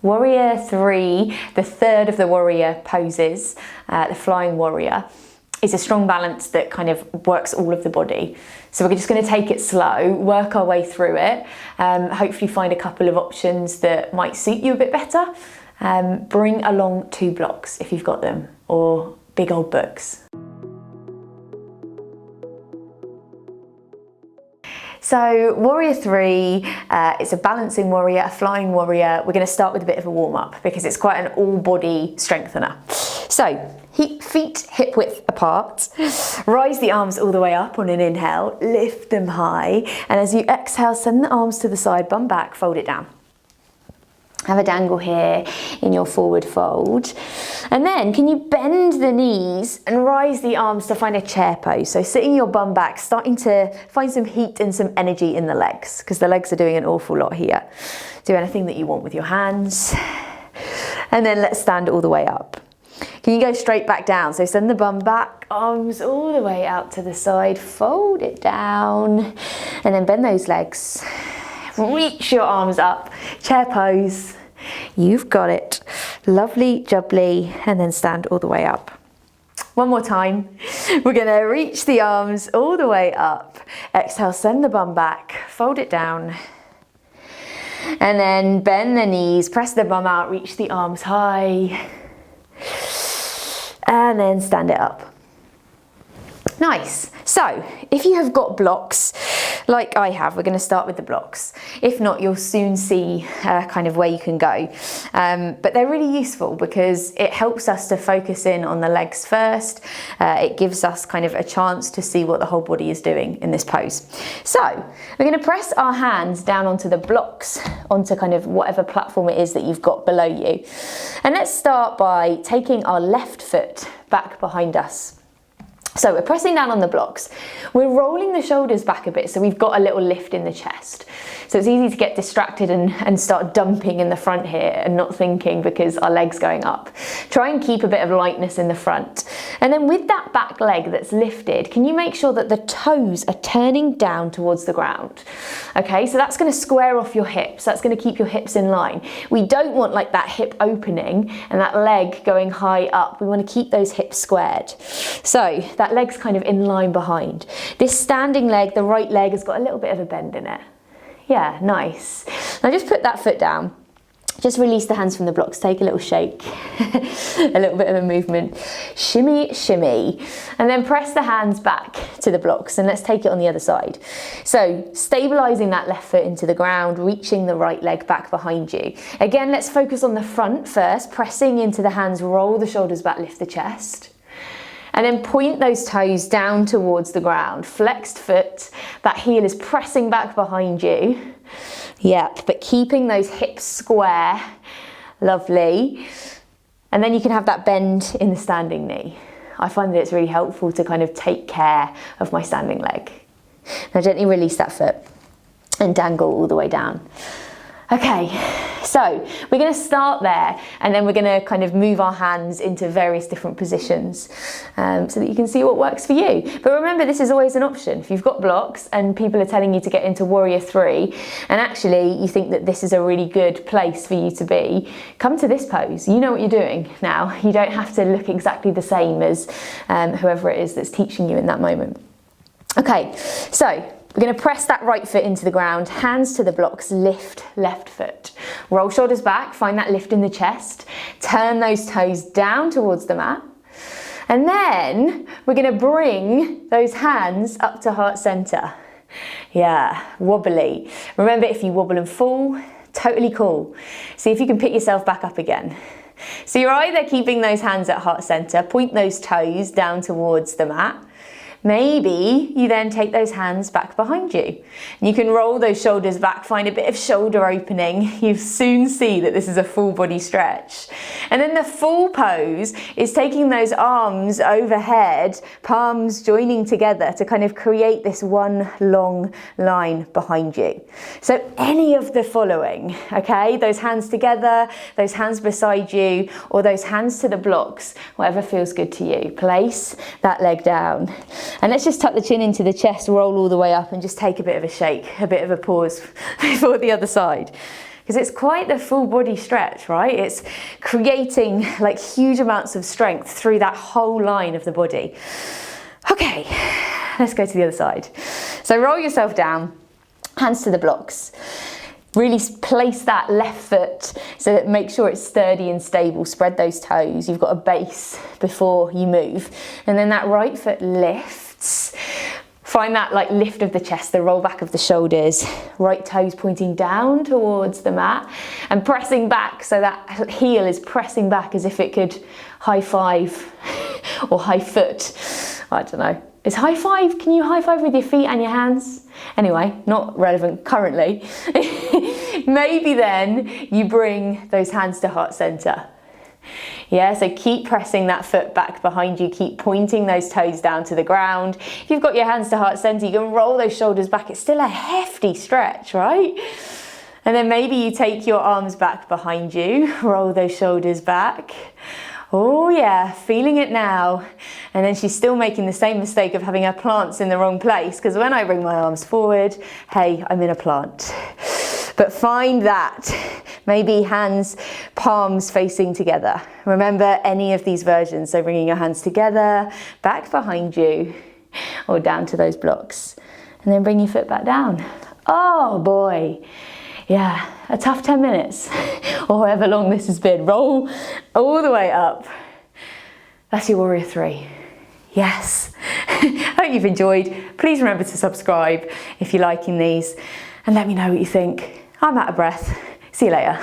Warrior 3, the third of the warrior poses, the flying warrior, is a strong balance that kind of works all of the body. So we're just going to take it slow, work our way through it, hopefully find a couple of options that might suit you a bit better. Bring along 2 blocks if you've got them, or big old books. So Warrior 3, it's a balancing warrior, a flying warrior. We're going to start with a bit of a warm-up because it's quite an all-body strengthener. So feet hip width apart, rise the arms all the way up on an inhale, lift them high, and as you exhale, send the arms to the side, bum back, fold it down. Have a dangle here in your forward fold. And then can you bend the knees and rise the arms to find a chair pose? So sitting your bum back, starting to find some heat and some energy in the legs, because the legs are doing an awful lot here. Do anything that you want with your hands. And then let's stand all the way up. Can you go straight back down? So send the bum back, arms all the way out to the side, fold it down, and then bend those legs. Reach your arms up, chair pose. You've got it. Lovely jubbly, and then stand all the way up. One more time. We're going to reach the arms all the way up. Exhale, send the bum back, fold it down. And then bend the knees, press the bum out, reach the arms high. And then stand it up. Nice. So if you have got blocks, like I have, we're going to start with the blocks. If not, you'll soon see kind of where you can go. But they're really useful because it helps us to focus in on the legs first. It gives us kind of a chance to see what the whole body is doing in this pose. So we're going to press our hands down onto the blocks, onto kind of whatever platform it is that you've got below you. And let's start by taking our left foot back behind us. So we're pressing down on the blocks. We're rolling the shoulders back a bit so we've got a little lift in the chest. So it's easy to get distracted and start dumping in the front here and not thinking because our leg's going up. Try and keep a bit of lightness in the front. And then with that back leg that's lifted, can you make sure that the toes are turning down towards the ground? Okay, so that's going to square off your hips. That's going to keep your hips in line. We don't want like that hip opening and that leg going high up. We want to keep those hips squared. So that leg's kind of in line behind. This standing leg, the right leg, has got a little bit of a bend in it. Yeah, nice. Now just put that foot down. Just release the hands from the blocks, take a little shake, a little bit of a movement. Shimmy, shimmy. And then press the hands back to the blocks and let's take it on the other side. So stabilizing that left foot into the ground, reaching the right leg back behind you. Again, let's focus on the front first, pressing into the hands, roll the shoulders back, lift the chest. And then point those toes down towards the ground. Flexed foot, that heel is pressing back behind you. Yep, but keeping those hips square. Lovely. And then you can have that bend in the standing knee. I find that it's really helpful to kind of take care of my standing leg. Now gently release that foot and dangle all the way down. Okay, so we're going to start there and then we're going to kind of move our hands into various different positions so that you can see what works for you. But remember, this is always an option. If you've got blocks and people are telling you to get into Warrior 3 and actually you think that this is a really good place for you to be, come to this pose. You know what you're doing now. You don't have to look exactly the same as whoever it is that's teaching you in that moment. Okay, so we're going to press that right foot into the ground, hands to the blocks, lift left foot. Roll shoulders back, find that lift in the chest. Turn those toes down towards the mat. And then we're going to bring those hands up to heart center. Yeah, wobbly. Remember, if you wobble and fall, totally cool. See if you can pick yourself back up again. So you're either keeping those hands at heart center, point those toes down towards the mat. Maybe you then take those hands back behind you. You can roll those shoulders back, find a bit of shoulder opening. You'll soon see that this is a full body stretch. And then the full pose is taking those arms overhead, palms joining together to kind of create this one long line behind you. So any of the following, okay? Those hands together, those hands beside you, or those hands to the blocks, whatever feels good to you. Place that leg down. And let's just tuck the chin into the chest, roll all the way up and just take a bit of a shake, a bit of a pause before the other side. because it's quite the full body stretch, right? It's creating like huge amounts of strength through that whole line of the body. Okay, let's go to the other side. So roll yourself down, hands to the blocks. Really place that left foot so that make sure it's sturdy and stable. Spread those toes. You've got a base before you move. And then that right foot lifts. Find that like lift of the chest, the roll back of the shoulders. Right toes pointing down towards the mat and pressing back, so that heel is pressing back as if it could high five or high foot. I don't know. Is high five, can you high five with your feet and your hands? Anyway, not relevant currently. Maybe then you bring those hands to heart center. Yeah, so keep pressing that foot back behind you, keep pointing those toes down to the ground. If you've got your hands to heart center, you can roll those shoulders back. It's still a hefty stretch, right? And then maybe you take your arms back behind you, roll those shoulders back. Oh yeah, feeling it now. And then she's still making the same mistake of having her plants in the wrong place, because when I bring my arms forward, hey, I'm in a plant. But find that, maybe hands, palms facing together. Remember any of these versions, so bringing your hands together, back behind you, or down to those blocks. And then bring your foot back down. Oh boy. Yeah, a tough 10 minutes, or however long this has been. Roll all the way up. That's your warrior 3. Yes. Hope you've enjoyed. Please remember to subscribe if you're liking these, and let me know what you think. I'm out of breath. See you later.